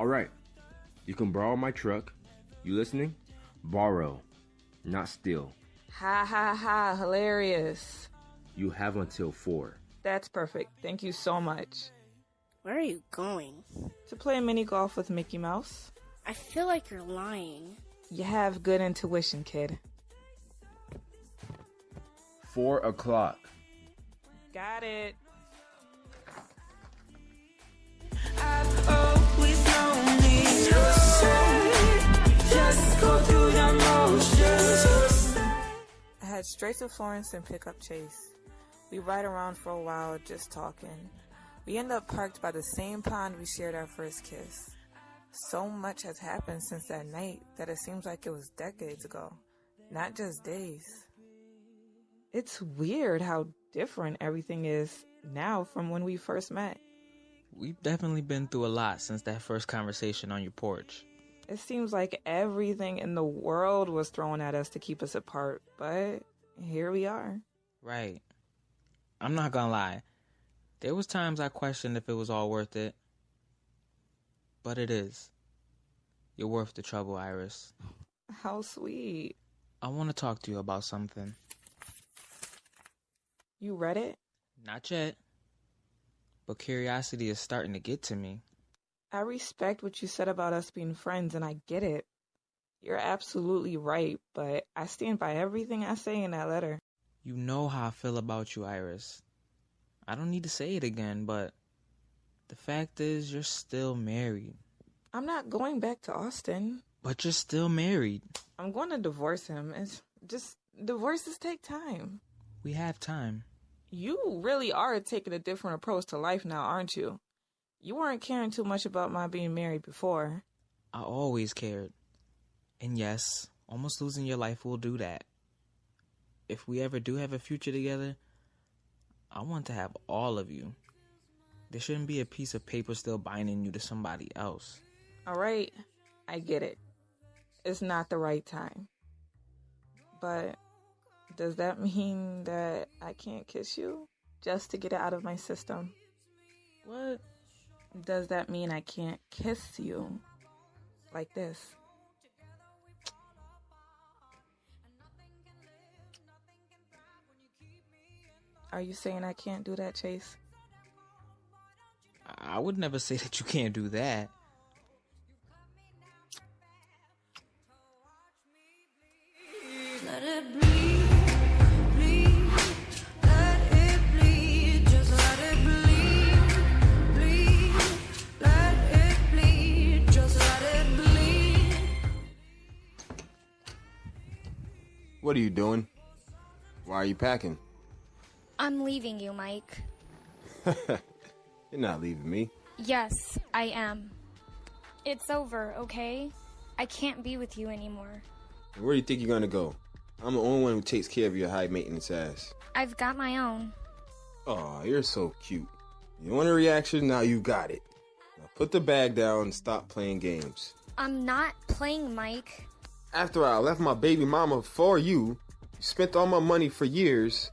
Alright, you can borrow my truck. You listening? Borrow, not steal. Ha ha ha, hilarious. You have until 4. That's perfect. Thank you so much. Where are you going? To play mini golf with Mickey Mouse. I feel like you're lying. You have good intuition, kid. 4 o'clock. Got it. I've always known it. Just go through the motions. I head straight to Florence and pick up Chase. We ride around for a while just talking. We end up parked by the same pond we shared our first kiss. So much has happened since that night that it seems like it was decades ago, not just days. It's weird how different everything is now from when we first met. We've definitely been through a lot since that first conversation on your porch. It seems like everything in the world was thrown at us to keep us apart, but here we are. Right. I'm not gonna lie. There was times I questioned if it was all worth it. But it is. You're worth the trouble, Iris. How sweet. I want to talk to you about something. You read it? Not yet. But curiosity is starting to get to me. I respect what you said about us being friends, and I get it. You're absolutely right, but I stand by everything I say in that letter. You know how I feel about you, Iris. I don't need to say it again, but the fact is you're still married. I'm not going back to Austin. But you're still married. I'm going to divorce him. It's just, divorces take time. We have time. You really are taking a different approach to life now, aren't you? You weren't caring too much about my being married before. I always cared. And yes, almost losing your life will do that. If we ever do have a future together, I want to have all of you. There shouldn't be a piece of paper still binding you to somebody else. All right, I get it. It's not the right time. But does that mean that I can't kiss you just to get it out of my system? What? Does that mean I can't kiss you like this? Are you saying I can't do that, Chase? I would never say that you can't do that. Let it bleed, bleed, let it bleed, just let it bleed, bleed, let it bleed, just let it bleed. What are you doing? Why are you packing? I'm leaving you, Mike. You're not leaving me. Yes, I am. It's over, okay? I can't be with you anymore. Where do you think you're gonna go? I'm the only one who takes care of your high maintenance ass. I've got my own. Aw, you're so cute. You want a reaction? Now you got it. Now put the bag down and stop playing games. I'm not playing, Mike. After I left my baby mama for you, you spent all my money for years.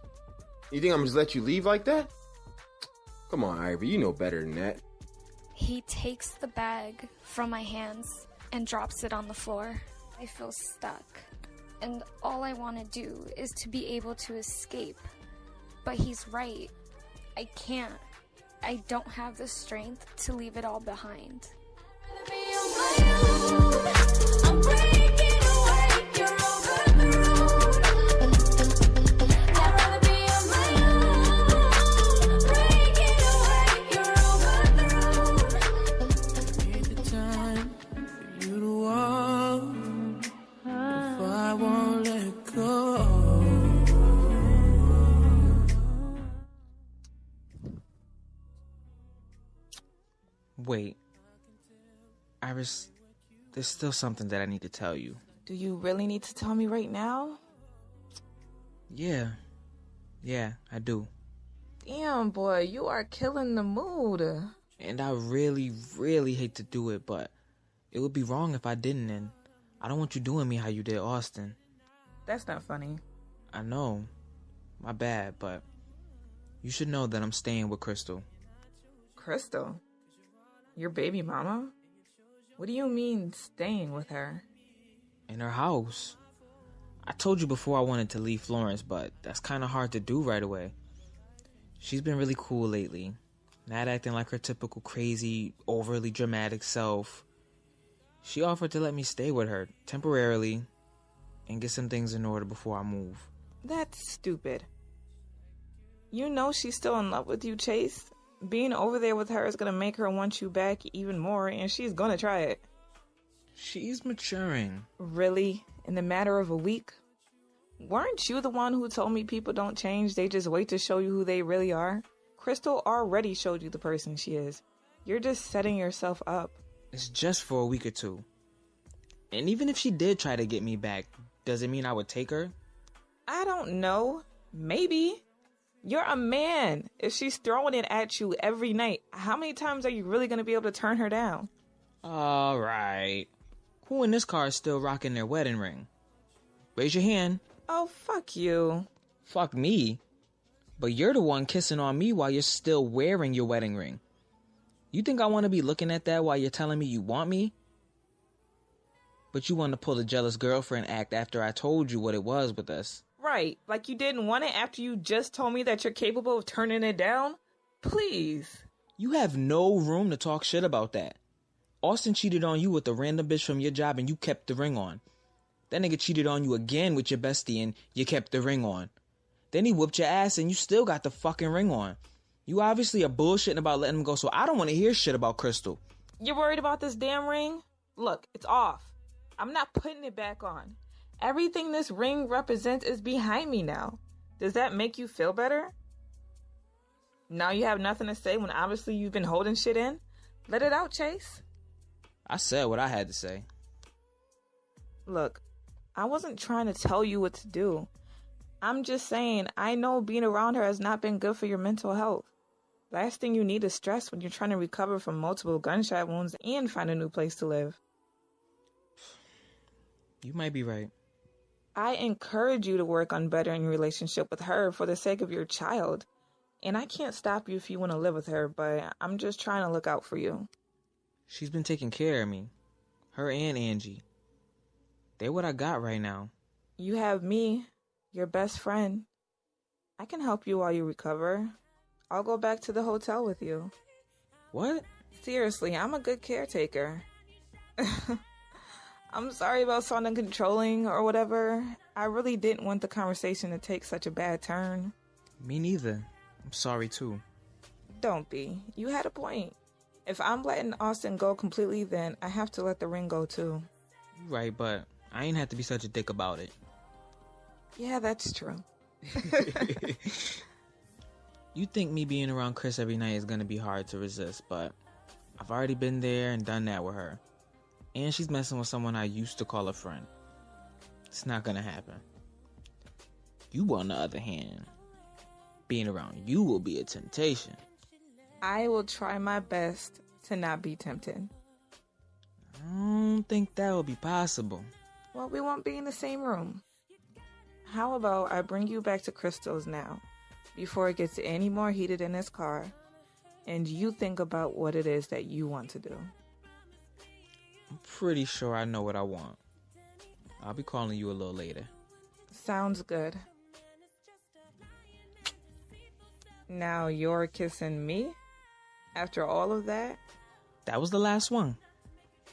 You think I'm just let you leave like that? Come on, Ivy, you know better than that. He takes the bag from my hands and drops it on the floor. I feel stuck. And all I want to do is to be able to escape. But he's right. I can't. I don't have the strength to leave it all behind. I'm breaking away, you're over the road. I'd rather be on my own. Breaking away, you're over the road. Take the time for you to walk, if I won't let go. Wait. Iris, there's still something that I need to tell you. Do you really need to tell me right now? Yeah, I do. Damn, boy, you are killing the mood. And I really, really hate to do it, but it would be wrong if I didn't, and I don't want you doing me how you did Austin. That's not funny. I know. My bad, but you should know that I'm staying with Crystal. Crystal? Your baby mama? What do you mean, staying with her? In her house. I told you before I wanted to leave Florence, but that's kind of hard to do right away. She's been really cool lately. Not acting like her typical crazy, overly dramatic self. She offered to let me stay with her, temporarily, and get some things in order before I move. That's stupid. You know she's still in love with you, Chase. Being over there with her is going to make her want you back even more, and she's going to try it. She's maturing. Really? In the matter of a week? Weren't you the one who told me people don't change, they just wait to show you who they really are? Crystal already showed you the person she is. You're just setting yourself up. It's just for a week or two. And even if she did try to get me back, does it mean I would take her? I don't know. Maybe. You're a man. If she's throwing it at you every night, how many times are you really going to be able to turn her down? Alright. Who in this car is still rocking their wedding ring? Raise your hand. Oh, fuck you. Fuck me. But you're the one kissing on me while you're still wearing your wedding ring. You think I want to be looking at that while you're telling me you want me? But you want to pull the jealous girlfriend act after I told you what it was with us. Right, like you didn't want it after you just told me that you're capable of turning it down? Please. You have no room to talk shit about that. Austin cheated on you with a random bitch from your job and you kept the ring on. That nigga cheated on you again with your bestie and you kept the ring on. Then he whooped your ass and you still got the fucking ring on. You obviously are bullshitting about letting him go, so I don't want to hear shit about Crystal. You're worried about this damn ring? Look, it's off. I'm not putting it back on. Everything this ring represents is behind me now. Does that make you feel better? Now you have nothing to say when obviously you've been holding shit in? Let it out, Chase. I said what I had to say. Look, I wasn't trying to tell you what to do. I'm just saying, I know being around her has not been good for your mental health. Last thing you need is stress when you're trying to recover from multiple gunshot wounds and find a new place to live. You might be right. I encourage you to work on bettering your relationship with her for the sake of your child. And I can't stop you if you want to live with her, but I'm just trying to look out for you. She's been taking care of me. Her and Angie. They're what I got right now. You have me, your best friend. I can help you while you recover. I'll go back to the hotel with you. What? Seriously, I'm a good caretaker. I'm sorry about sounding controlling or whatever. I really didn't want the conversation to take such a bad turn. Me neither. I'm sorry too. Don't be. You had a point. If I'm letting Austin go completely, then I have to let the ring go too. You right, but I ain't have to be such a dick about it. Yeah, that's true. You think me being around Chris every night is gonna be hard to resist, but I've already been there and done that with her. And she's messing with someone I used to call a friend. It's not gonna happen. You, on the other hand, being around you will be a temptation. I will try my best to not be tempted. I don't think that will be possible. Well, we won't be in the same room. How about I bring you back to Crystal's now, before it gets any more heated in this car, and you think about what it is that you want to do. I'm pretty sure I know what I want. I'll be calling you a little later. Sounds good. Now you're kissing me? After all of that? That was the last one.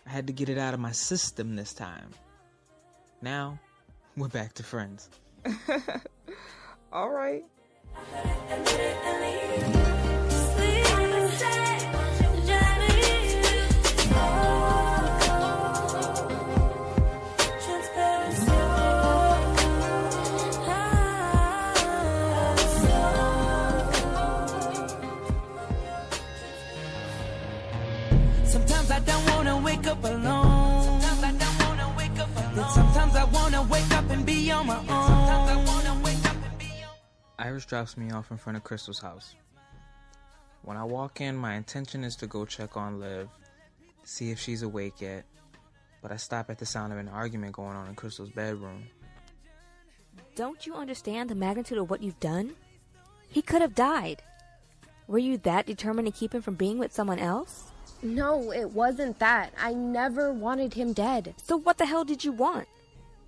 I had to get it out of my system this time. Now, we're back to friends. All right. Sometimes I don't wanna wake up alone. Sometimes I don't wanna wake up alone. But sometimes I wanna wake up and be on my own. Sometimes I wanna wake up and be on. Iris drops me off in front of Crystal's house. When I walk in, my intention is to go check on Liv, see if she's awake yet, but I stop at the sound of an argument going on in Crystal's bedroom. Don't you understand the magnitude of what you've done? He could have died. Were you that determined to keep him from being with someone else? No, it wasn't that. I never wanted him dead. So what the hell did you want?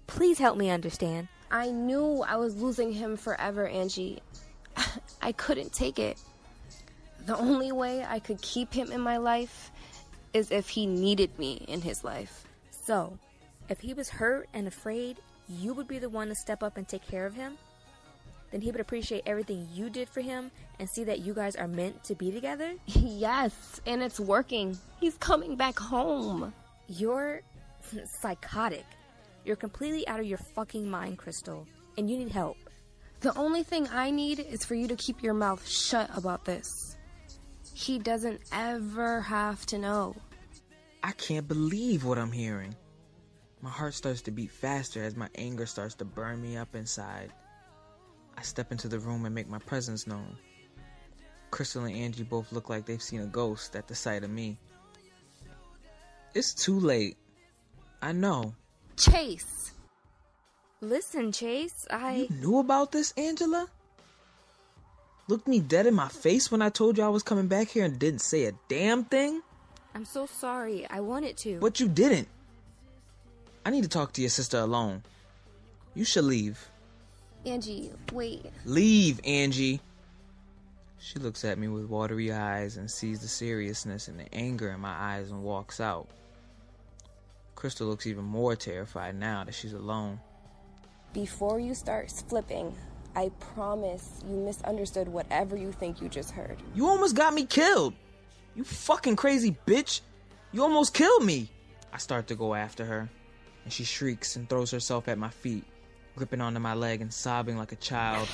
Please help me understand. I knew I was losing him forever, Angie. I couldn't take it. The only way I could keep him in my life is if he needed me in his life. So, if he was hurt and afraid, you would be the one to step up and take care of him? Then he would appreciate everything you did for him and see that you guys are meant to be together? Yes, and it's working. He's coming back home. You're psychotic. You're completely out of your fucking mind, Crystal, and you need help. The only thing I need is for you to keep your mouth shut about this. He doesn't ever have to know. I can't believe what I'm hearing. My heart starts to beat faster as my anger starts to burn me up inside. I step into the room and make my presence known. Crystal and Angie both look like they've seen a ghost at the sight of me. It's too late. I know. Chase! Listen, Chase, You knew about this, Angela? Looked me dead in my face when I told you I was coming back here and didn't say a damn thing? I'm so sorry. I wanted to. But you didn't. I need to talk to your sister alone. You should leave. Angie, wait. Leave, Angie. She looks at me with watery eyes and sees the seriousness and the anger in my eyes and walks out. Crystal looks even more terrified now that she's alone. Before you start flipping, I promise you misunderstood whatever you think you just heard. You almost got me killed. You fucking crazy bitch. You almost killed me. I start to go after her, and she shrieks and throws herself at my feet, gripping onto my leg and sobbing like a child.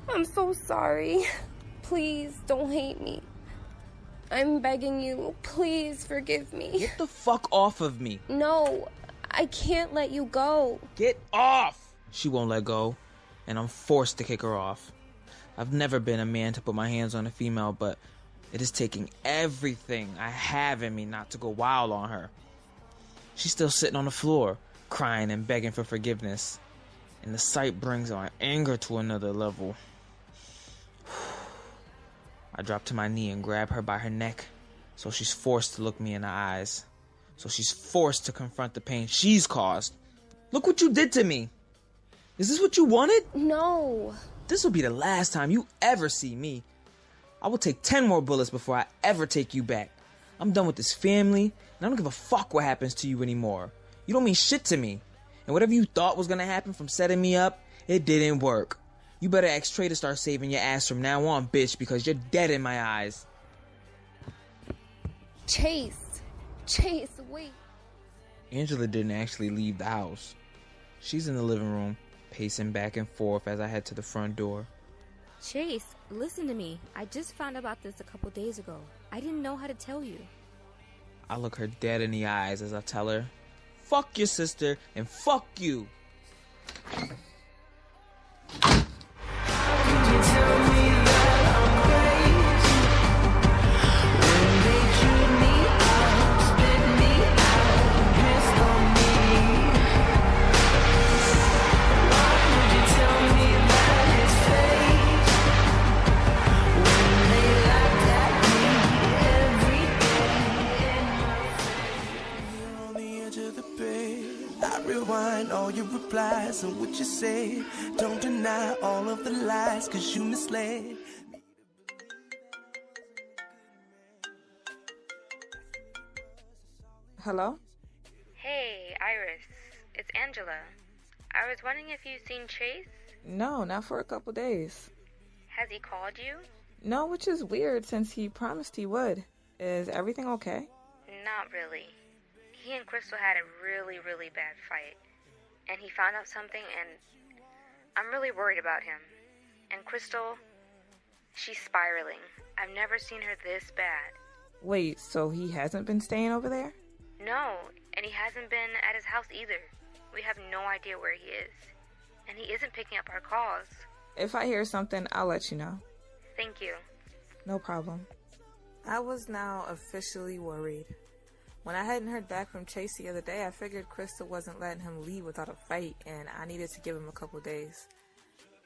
I'm so sorry. Please don't hate me. I'm begging you, please forgive me. Get the fuck off of me. No, I can't let you go. Get off! She won't let go, and I'm forced to kick her off. I've never been a man to put my hands on a female, but it is taking everything I have in me not to go wild on her. She's still sitting on the floor, crying and begging for forgiveness, and the sight brings my anger to another level. I drop to my knee and grab her by her neck, so she's forced to look me in the eyes. So she's forced to confront the pain she's caused. Look what you did to me. Is this what you wanted? No. This will be the last time you ever see me. I will take 10 more bullets before I ever take you back. I'm done with this family, and I don't give a fuck what happens to you anymore. You don't mean shit to me. And whatever you thought was gonna happen from setting me up, it didn't work. You better ask Trey to start saving your ass from now on, bitch, because you're dead in my eyes. Chase, wait. Angela didn't actually leave the house. She's in the living room, pacing back and forth as I head to the front door. Chase, listen to me. I just found out about this a couple days ago. I didn't know how to tell you. I look her dead in the eyes as I tell her, fuck your sister and fuck you. All your replies and what you say. Don't deny all of the lies, cause you misled. Hello? Hey, Iris. It's Angela. I was wondering if you've seen Chase? No, not for a couple days. Has he called you? No, which is weird since he promised he would. Is everything okay? Not really. He and Crystal had a really, really bad fight. And he found out something, and I'm really worried about him. And Crystal, she's spiraling. I've never seen her this bad. Wait, so he hasn't been staying over there? No, and he hasn't been at his house either. We have no idea where he is. And he isn't picking up our calls. If I hear something, I'll let you know. Thank you. No problem. I was now officially worried. When I hadn't heard back from Chase the other day, I figured Crystal wasn't letting him leave without a fight, and I needed to give him a couple days.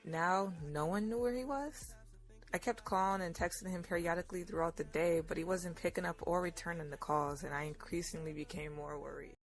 Now, no one knew where he was? I kept calling and texting him periodically throughout the day, but he wasn't picking up or returning the calls, and I increasingly became more worried.